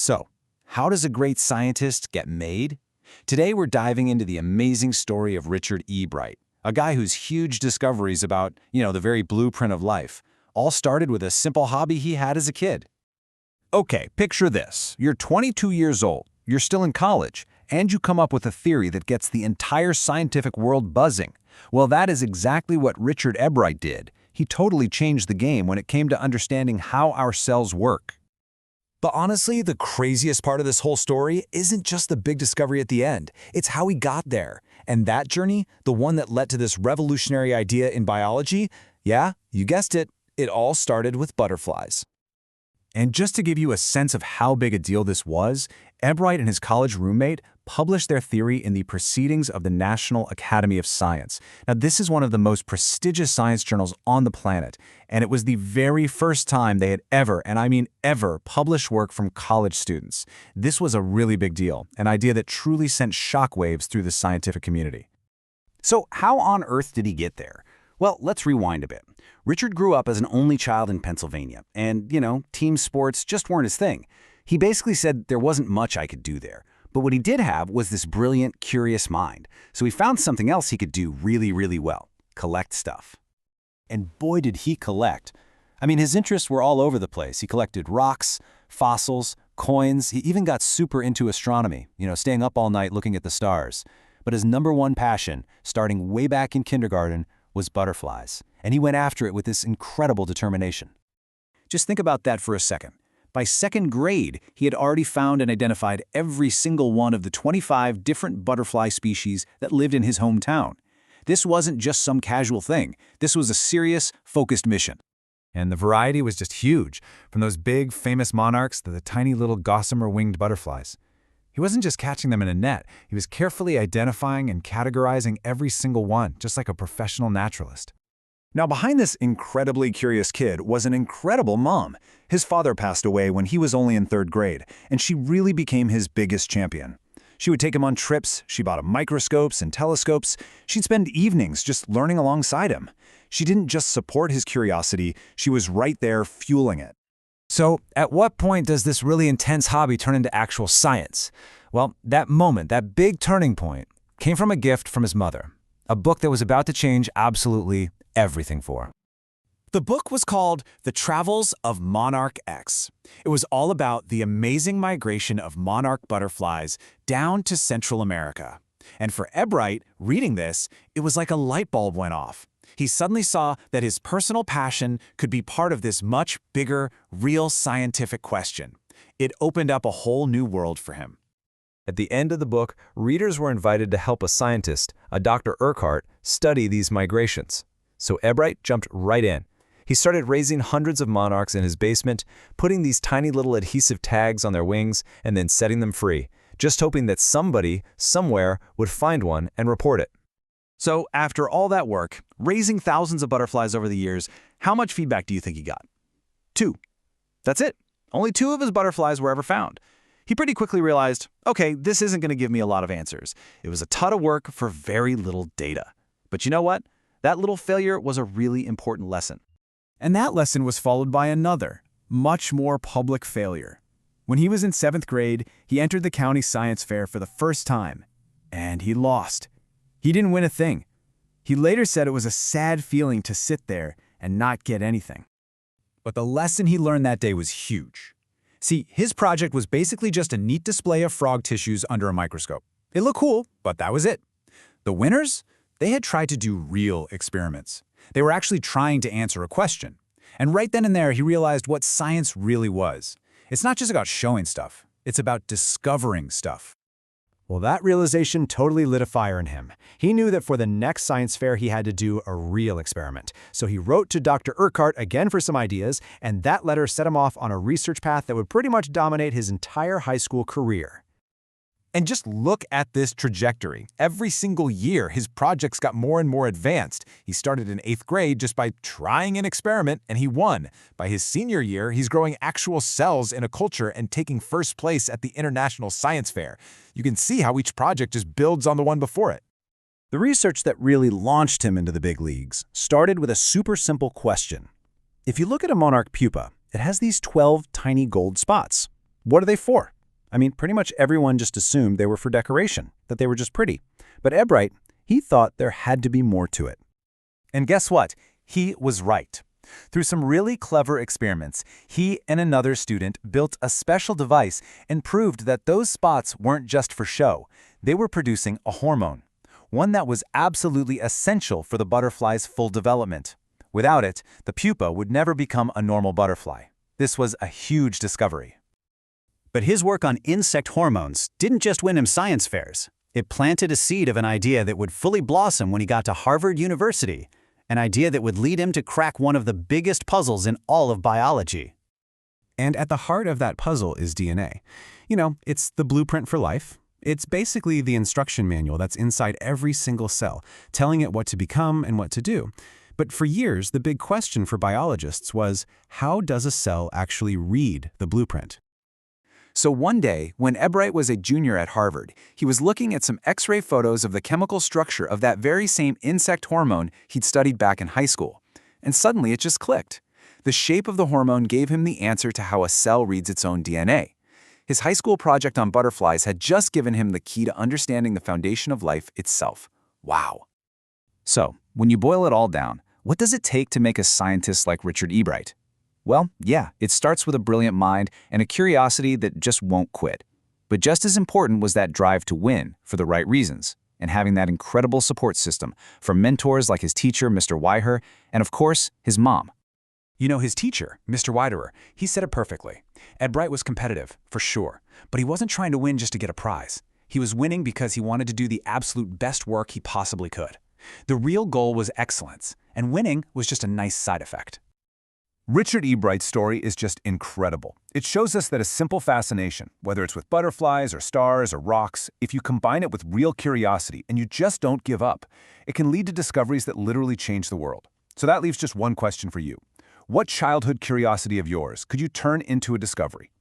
So, how does a great scientist get made? Today we're diving into the amazing story of Richard Ebright, a guy whose huge discoveries about, the very blueprint of life, all started with a simple hobby he had as a kid. Okay, picture this. You're 22 years old, you're still in college, and you come up with a theory that gets the entire scientific world buzzing. Well, that is exactly what Richard Ebright did. He totally changed the game when it came to understanding how our cells work. But honestly, the craziest part of this whole story isn't just the big discovery at the end, it's how he got there. And that journey, the one that led to this revolutionary idea in biology, yeah, you guessed it, it all started with butterflies. And just to give you a sense of how big a deal this was, Ebright and his college roommate published their theory in the Proceedings of the National Academy of Science. Now, this is one of the most prestigious science journals on the planet, and it was the very first time they had ever, and I mean ever, published work from college students. This was a really big deal, an idea that truly sent shockwaves through the scientific community. So how on earth did he get there? Well, let's rewind a bit. Richard grew up as an only child in Pennsylvania, and, team sports just weren't his thing. He basically said there wasn't much I could do there. But what he did have was this brilliant, curious mind. So he found something else he could do really, really well: collect stuff. And boy, did he collect. I mean, his interests were all over the place. He collected rocks, fossils, coins. He even got super into astronomy, staying up all night looking at the stars. But his number one passion, starting way back in kindergarten, was butterflies. And he went after it with this incredible determination. Just think about that for a second. By second grade, he had already found and identified every single one of the 25 different butterfly species that lived in his hometown. This wasn't just some casual thing. This was a serious, focused mission. And the variety was just huge, from those big, famous monarchs to the tiny little gossamer-winged butterflies. He wasn't just catching them in a net, he was carefully identifying and categorizing every single one, just like a professional naturalist. Now, behind this incredibly curious kid was an incredible mom. His father passed away when he was only in third grade, and she really became his biggest champion. She would take him on trips, she bought him microscopes and telescopes, she'd spend evenings just learning alongside him. She didn't just support his curiosity, she was right there fueling it. So, at what point does this really intense hobby turn into actual science? Well, that moment, that big turning point, came from a gift from his mother, a book that was about to change absolutely everything for. The book was called The Travels of Monarch X. It was all about the amazing migration of monarch butterflies down to Central America. And for Ebright, reading this, it was like a light bulb went off. He suddenly saw that his personal passion could be part of this much bigger, real scientific question. It opened up a whole new world for him. At the end of the book, readers were invited to help a scientist, a Dr. Urquhart, study these migrations. So Ebright jumped right in. He started raising hundreds of monarchs in his basement, putting these tiny little adhesive tags on their wings, and then setting them free, just hoping that somebody, somewhere, would find one and report it. So after all that work, raising thousands of butterflies over the years, how much feedback do you think he got? 2. That's it. Only 2 of his butterflies were ever found. He pretty quickly realized, okay, this isn't going to give me a lot of answers. It was a ton of work for very little data. But you know what? That little failure was a really important lesson. And that lesson was followed by another, much more public failure. When he was in 7th grade, he entered the county science fair for the first time, and he lost. He didn't win a thing. He later said it was a sad feeling to sit there and not get anything. But the lesson he learned that day was huge. See, his project was basically just a neat display of frog tissues under a microscope. It looked cool, but that was it. The winners? They had tried to do real experiments. They were actually trying to answer a question. And right then and there, he realized what science really was. It's not just about showing stuff. It's about discovering stuff. Well, that realization totally lit a fire in him. He knew that for the next science fair, he had to do a real experiment. So he wrote to Dr. Urquhart again for some ideas, and that letter set him off on a research path that would pretty much dominate his entire high school career. And just look at this trajectory. Every single year, his projects got more and more advanced. He started in 8th grade just by trying an experiment, and he won. By his senior year, he's growing actual cells in a culture and taking first place at the International Science Fair. You can see how each project just builds on the one before it. The research that really launched him into the big leagues started with a super simple question. If you look at a monarch pupa, it has these 12 tiny gold spots. What are they for? I mean, pretty much everyone just assumed they were for decoration, that they were just pretty. But Ebright, he thought there had to be more to it. And guess what? He was right. Through some really clever experiments, he and another student built a special device and proved that those spots weren't just for show. They were producing a hormone, one that was absolutely essential for the butterfly's full development. Without it, the pupa would never become a normal butterfly. This was a huge discovery. But his work on insect hormones didn't just win him science fairs. It planted a seed of an idea that would fully blossom when he got to Harvard University, an idea that would lead him to crack one of the biggest puzzles in all of biology. And at the heart of that puzzle is DNA. You know, it's the blueprint for life. It's basically the instruction manual that's inside every single cell, telling it what to become and what to do. But for years, the big question for biologists was, how does a cell actually read the blueprint? So one day, when Ebright was a junior at Harvard, he was looking at some X-ray photos of the chemical structure of that very same insect hormone he'd studied back in high school. And suddenly it just clicked. The shape of the hormone gave him the answer to how a cell reads its own DNA. His high school project on butterflies had just given him the key to understanding the foundation of life itself. Wow. So, when you boil it all down, what does it take to make a scientist like Richard Ebright? Well, yeah, it starts with a brilliant mind and a curiosity that just won't quit. But just as important was that drive to win for the right reasons, and having that incredible support system from mentors like his teacher, Mr. Weiher, and of course, his mom. You know, his teacher, Mr. Weiderer, he said it perfectly. Ebright was competitive, for sure, but he wasn't trying to win just to get a prize. He was winning because he wanted to do the absolute best work he possibly could. The real goal was excellence, and winning was just a nice side effect. Richard Ebright's story is just incredible. It shows us that a simple fascination, whether it's with butterflies or stars or rocks, if you combine it with real curiosity and you just don't give up, it can lead to discoveries that literally change the world. So that leaves just one question for you. What childhood curiosity of yours could you turn into a discovery?